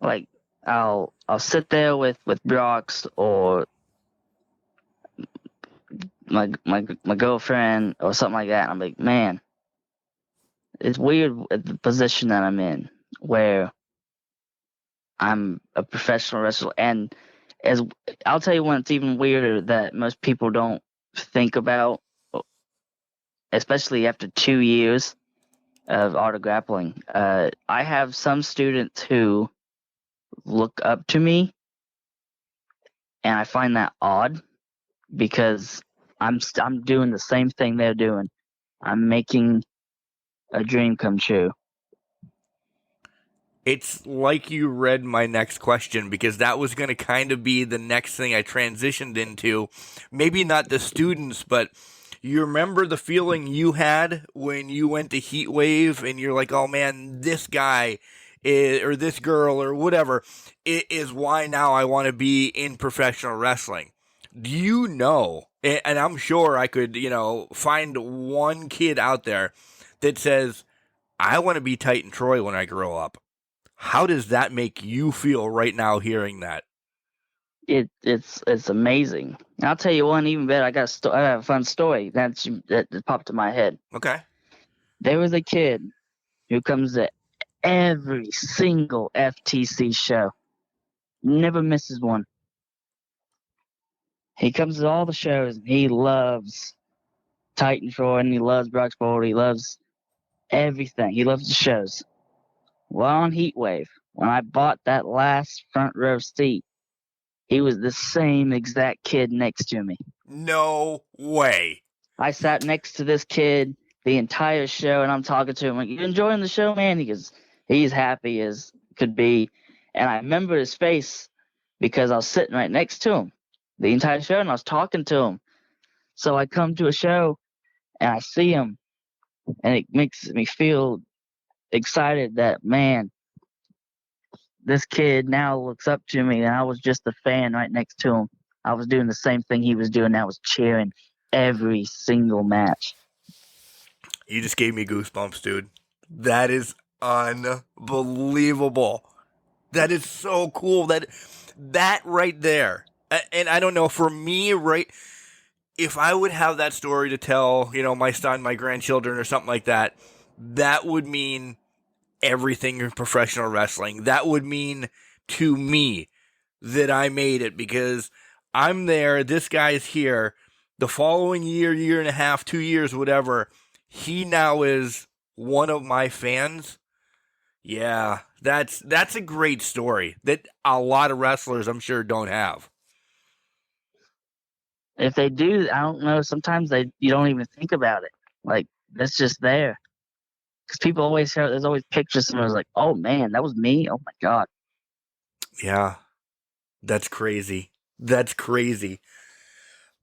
F: Like, I'll sit there with Brox or my girlfriend or something like that, and I'm like, man, it's weird at the position that I'm in, where I'm a professional wrestler, and as I'll tell you one, it's even weirder that most people don't think about, especially after 2 years of art of grappling. I have some students who look up to me, and I find that odd because I'm doing the same thing they're doing. I'm making a dream come true.
C: It's like you read my next question, because that was going to kind of be the next thing I transitioned into. Maybe not the students, but you remember the feeling you had when you went to Heat Wave and you're like, oh man, this guy or this girl or whatever is why now I want to be in professional wrestling. Do you know And I'm sure I could, find one kid out there that says, I want to be Titan Troy when I grow up. How does that make you feel right now hearing that?
F: It's amazing. And I'll tell you one even better. I got a fun story that popped in my head.
C: Okay.
F: There was a kid who comes to every single FTC show, never misses one. He comes to all the shows, and he loves Titan Troy, and he loves Brox Boulder. He loves everything. He loves the shows. Well, on Heatwave, when I bought that last front row seat, he was the same exact kid next to me.
C: No way.
F: I sat next to this kid the entire show, and I'm talking to him like, "You enjoying the show, man?" He goes, he's happy as could be. And I remember his face because I was sitting right next to him the entire show, and I was talking to him. So I come to a show, and I see him, and it makes me feel excited that, man, this kid now looks up to me, and I was just a fan right next to him. I was doing the same thing he was doing. I was cheering every single match.
C: You just gave me goosebumps, dude. That is unbelievable. That is so cool. That right there. And I don't know, for me, right, if I would have that story to tell, my son, my grandchildren, or something like that, that would mean everything in professional wrestling. That would mean to me that I made it because I'm there. This guy's here. The following year and a half, 2 years, whatever, he now is one of my fans. Yeah, that's a great story that a lot of wrestlers, I'm sure, don't have.
F: If they do, I don't know. Sometimes you don't even think about it. Like, that's just there. Because people always show, there's always pictures of someone's like, "Oh man, that was me. Oh my god."
C: Yeah, that's crazy. That's crazy.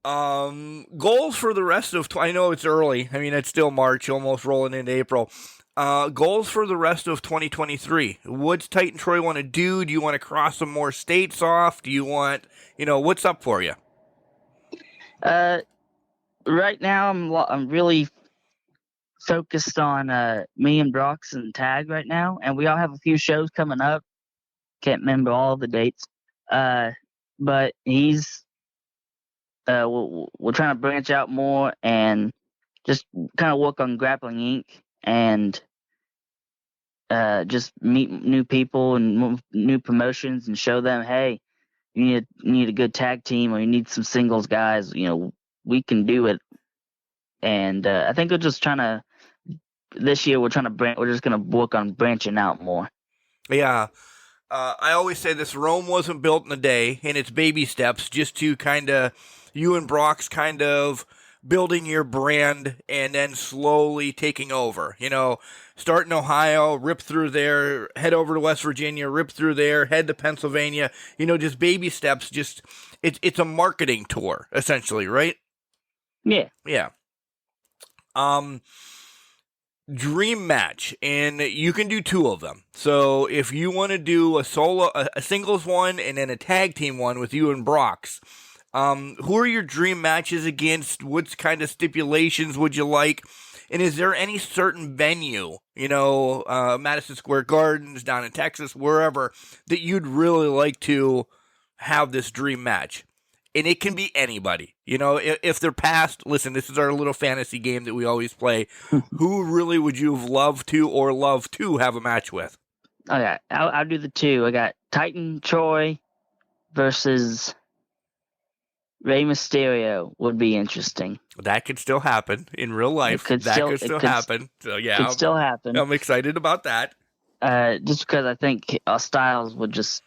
C: Goals for the rest of, I know it's early. I mean, it's still March, almost rolling into April. Goals for the rest of 2023. What's Titan Troy want to do? Do you want to cross some more states off? Do you want, what's up for you?
F: Right now I'm really focused on me and Brox and Tag right now, and we all have a few shows coming up. Can't remember all the dates. But he's we're trying to branch out more and just kind of work on Grappling Inc. and just meet new people and new promotions and show them, hey, you need a good tag team or you need some singles guys. We can do it. And I think this year we're just gonna work on branching out more.
C: Yeah. I always say this, Rome wasn't built in a day, and it's baby steps just to you and Brox kind of building your brand and then slowly taking over. Start in Ohio, rip through there, head over to West Virginia, rip through there, head to Pennsylvania. Just baby steps. Just it's a marketing tour, essentially, right?
F: Yeah.
C: Yeah. Dream match, and you can do two of them. So if you want to do a singles one and then a tag team one with you and Brox, who are your dream matches against? What kind of stipulations would you like? And is there any certain venue, Madison Square Gardens, down in Texas, wherever, that you'd really like to have this dream match? And it can be anybody. If they're past, listen, this is our little fantasy game that we always play. Who really would you have loved to have a match with?
F: Okay, I'll do the two. I got Titan Troy versus Rey Mysterio would be interesting.
C: That could still happen in real life. Could still happen. So yeah,
F: could still happen.
C: I'm excited about that.
F: Just because I think our styles would just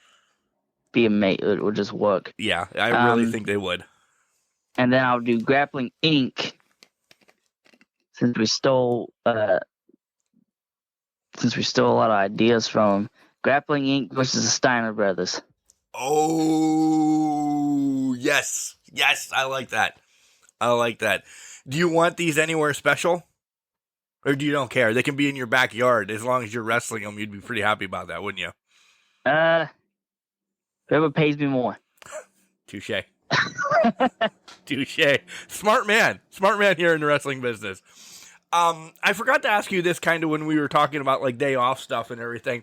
F: be amazing. It would just work.
C: Yeah, I really think they would.
F: And then I'll do Grappling Inc. Since we stole a lot of ideas from them. Grappling Inc. versus the Steiner Brothers.
C: Oh, yes. Yes, I like that. Do you want these anywhere special? Or do you don't care? They can be in your backyard. As long as you're wrestling them, you'd be pretty happy about that, wouldn't you?
F: Whoever pays me more.
C: Touche. Touche. Smart man here in the wrestling business. I forgot to ask you this kind of when we were talking about like day off stuff and everything.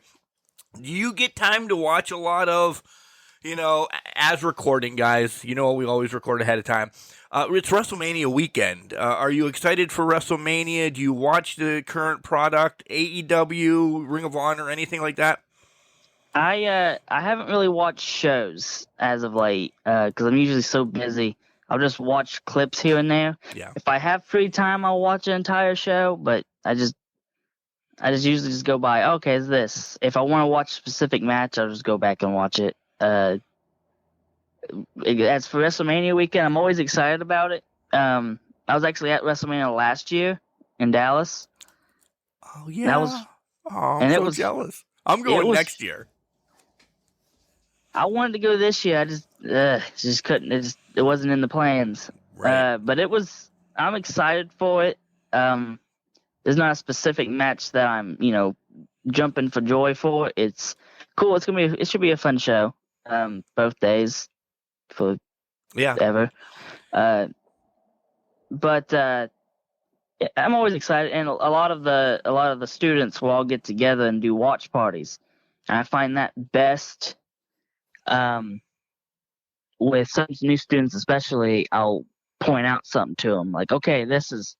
C: Do you get time to watch a lot of, as recording guys, we always record ahead of time. It's WrestleMania weekend. Are you excited for WrestleMania? Do you watch the current product, AEW, Ring of Honor, anything like that?
F: I haven't really watched shows as of late because I'm usually so busy. I'll just watch clips here and there.
C: Yeah.
F: If I have free time, I'll watch an entire show, but I just usually just go by, okay, it's this. If I want to watch a specific match, I'll just go back and watch it. As for WrestleMania weekend, I'm always excited about it. I was actually at WrestleMania last year in Dallas.
C: Oh, yeah. I'm so jealous. I'm going next year.
F: I wanted to go this year. I just couldn't. It wasn't in the plans.
C: Right.
F: But I'm excited for it. There's not a specific match that I'm, jumping for joy for. It's cool. It should be a fun show. Both days for ever. But I'm always excited, and a lot of the students will all get together and do watch parties, and I find that best. With some new students, especially, I'll point out something to them, like, okay, this is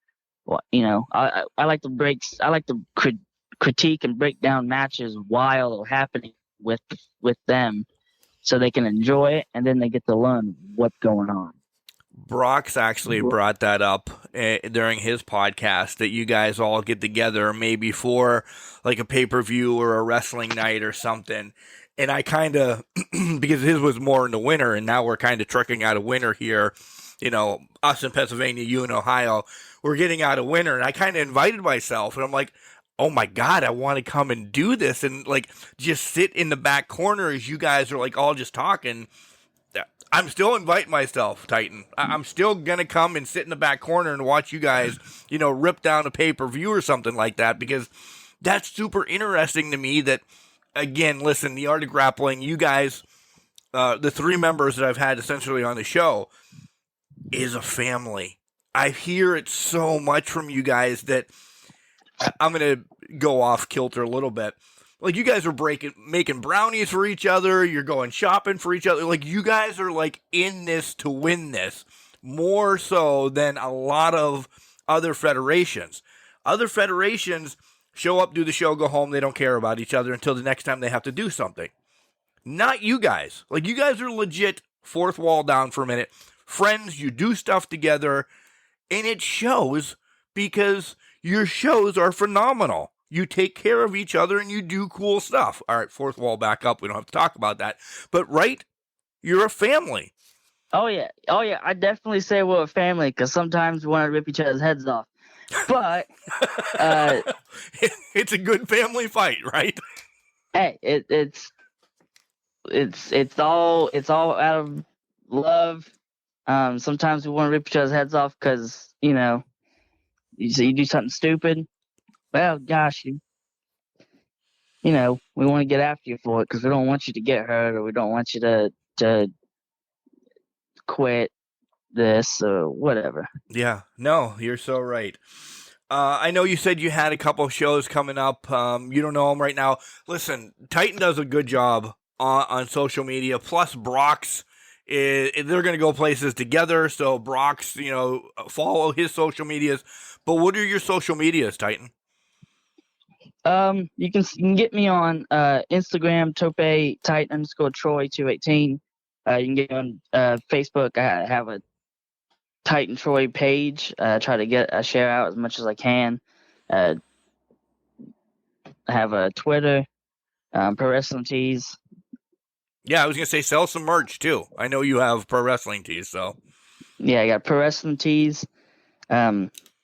F: what I like to critique and break down matches while they're happening with them, so they can enjoy it, and then they get to learn what's going on.
C: Brox actually brought that up during his podcast, that you guys all get together maybe for like a pay-per-view or a wrestling night or something. And I kind of, because his was more in the winter, and now we're kind of trucking out of winter here, us in Pennsylvania, you in Ohio, we're getting out of winter. And I kind of invited myself, and I'm like, oh my God, I want to come and do this. And like, just sit in the back corner as you guys are like all just talking. I'm still inviting myself, Titan. I'm still going to come and sit in the back corner and watch you guys, rip down a pay-per-view or something like that, because that's super interesting to me that, again, listen, the Art of Grappling, you guys, the three members that I've had essentially on the show, is a family. I hear it so much from you guys that I'm going to go off kilter a little bit. Like, you guys are making brownies for each other. You're going shopping for each other. Like, you guys are, like, in this to win this, more so than a lot of other federations. Other federations show up, do the show, go home. They don't care about each other until the next time they have to do something. Not you guys. Like, you guys are legit fourth wall down for a minute. Friends, you do stuff together, and it shows because your shows are phenomenal. You take care of each other and you do cool stuff. All right, fourth wall back up. We don't have to talk about that. But, right, you're a family.
F: Oh, yeah. I definitely say we're a family, because sometimes we want to rip each other's heads off. But
C: it's a good family fight, right?
F: Hey, it's all out of love. Sometimes we want to rip each other's heads off because you do something stupid. Well, gosh, we want to get after you for it because we don't want you to get hurt, or we don't want you to quit this or whatever.
C: Yeah, no, you're so right. I know you said you had a couple of shows coming up. You don't know them right now. Listen, Titan does a good job on social media. Plus, Brox, they're going to go places together. So, Brox, follow his social medias. But what are your social medias, Titan?
F: You can get me on Instagram, Tope Titan _Troy 218. You can get me on Facebook. I have a Titan Troy page. Try to share out as much as I can. I have a Twitter, Pro Wrestling Tees.
C: Yeah, I was gonna say sell some merch too. I know you have Pro Wrestling Tees, so
F: yeah, I got Pro Wrestling Tees.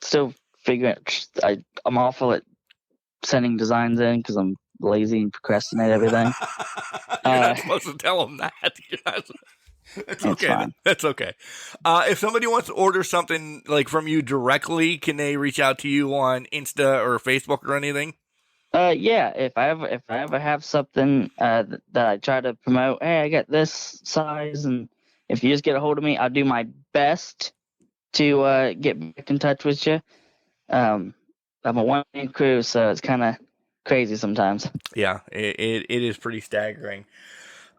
F: Still figuring. I'm awful at sending designs in because I'm lazy and procrastinate everything.
C: You're not supposed to tell them that. That's okay.
F: Fine.
C: That's okay. If somebody wants to order something like from you directly, can they reach out to you on Insta or Facebook or anything?
F: Yeah. If I ever have something that I try to promote, hey, I got this size and if you just get a hold of me, I'll do my best to get back in touch with you. I'm a one-man crew, so it's kind of crazy sometimes.
C: Yeah, it is pretty staggering.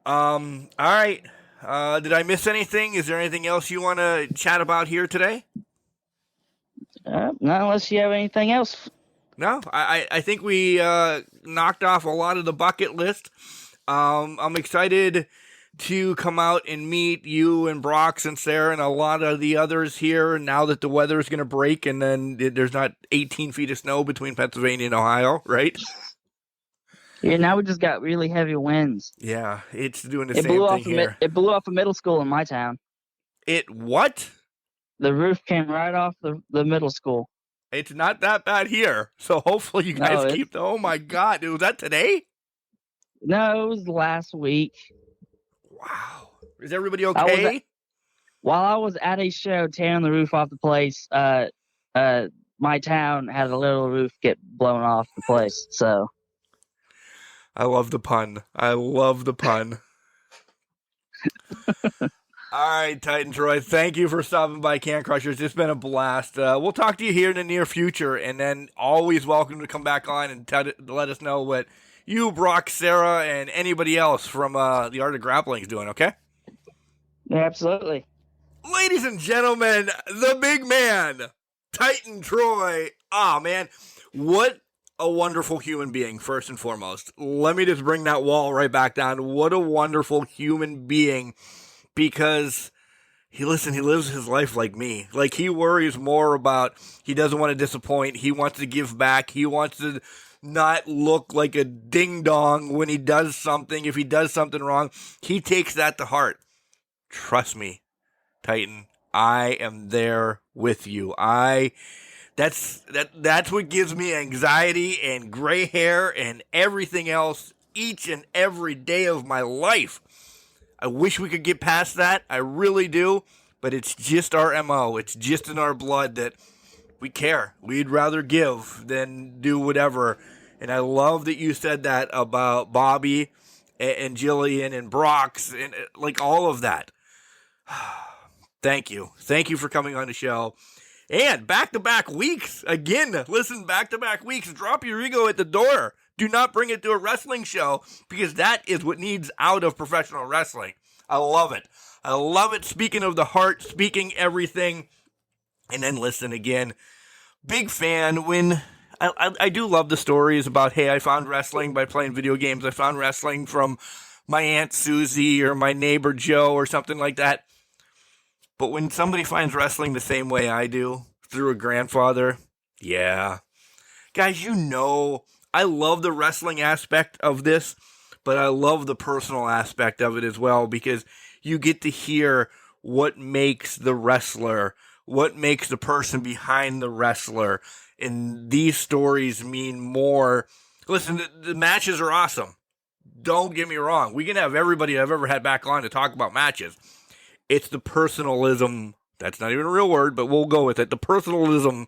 C: All right. Did I miss anything? Is there anything else you want to chat about here today?
F: Not unless you have anything else.
C: No, I think we knocked off a lot of the bucket list. I'm excited to come out and meet you and Brox and Sarah and a lot of the others here now that the weather is going to break and then there's not 18 feet of snow between Pennsylvania and Ohio, right?
F: Yeah, now we just got really heavy winds.
C: Yeah, it's doing the same thing here.
F: It blew off a middle school in my town.
C: It what?
F: The roof came right off the middle school.
C: It's not that bad here, so hopefully you guys keep the... Oh my God, was that today?
F: No, it was last week.
C: Wow. Is everybody okay?
F: While I was at a show tearing the roof off the place, my town had a little roof get blown off the place, so.
C: I love the pun. All right, Titan Troy, thank you for stopping by Can Crushers. It's been a blast. We'll talk to you here in the near future, and then always welcome to come back on and let us know what you, Brock, Sarah, and anybody else from the Art of Grappling is doing, okay?
F: Yeah, absolutely.
C: Ladies and gentlemen, the big man, Titan Troy. Ah, man, what a wonderful human being, first and foremost. Let me just bring that wall right back down. What a wonderful human being. Because he lives his life like me. Like, he worries more about, he doesn't want to disappoint. He wants to give back. He wants to not look like a ding-dong when he does something. If he does something wrong, he takes that to heart. Trust me, Titan, I am there with you. That's what gives me anxiety and gray hair and everything else each and every day of my life. I wish we could get past that. I really do. But it's just our MO. It's just in our blood that we care. We'd rather give than do whatever. And I love that you said that about Bobby and Jillian and Brox and like all of that. Thank you. Thank you for coming on the show. And back-to-back weeks. Again, listen, back-to-back weeks. Drop your ego at the door. Do not bring it to a wrestling show because that is what needs out of professional wrestling. I love it. I love it. Speaking of the heart, speaking everything. And then listen again. Big fan when I do love the stories about, hey, I found wrestling by playing video games. I found wrestling from my Aunt Susie or my neighbor Joe or something like that. But when somebody finds wrestling the same way I do, through a grandfather, yeah. Guys, you know, I love the wrestling aspect of this, but I love the personal aspect of it as well because you get to hear what makes the wrestler, what makes the person behind the wrestler, and these stories mean more. Listen, the matches are awesome. Don't get me wrong. We can have everybody I've ever had back on to talk about matches. It's the personalism, that's not even a real word, but we'll go with it. The personalism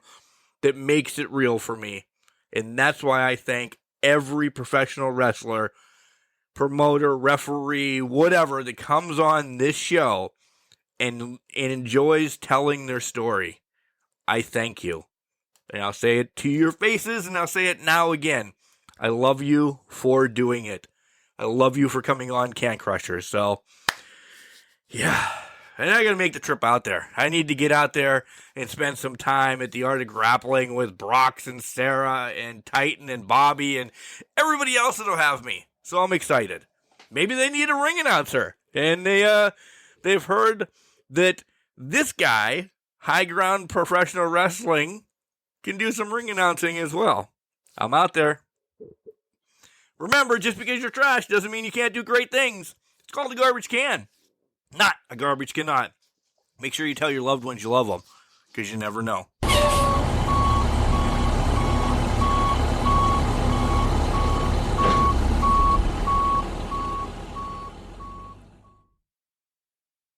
C: that makes it real for me. And that's why I thank every professional wrestler, promoter, referee, whatever that comes on this show and enjoys telling their story. I thank you. And I'll say it to your faces and I'll say it now again. I love you for doing it. I love you for coming on Can Crushers. So, yeah. And I got to make the trip out there. I need to get out there and spend some time at the Art of Grappling with Brox and Sarah and Titan and Bobby and everybody else that'll have me. So I'm excited. Maybe they need a ring announcer. And they've heard that this guy, High Ground Professional Wrestling, can do some ring announcing as well. I'm out there. Remember, just because you're trash doesn't mean you can't do great things. It's called a garbage can. Not a garbage cannot. Make sure you tell your loved ones you love them, because you never know.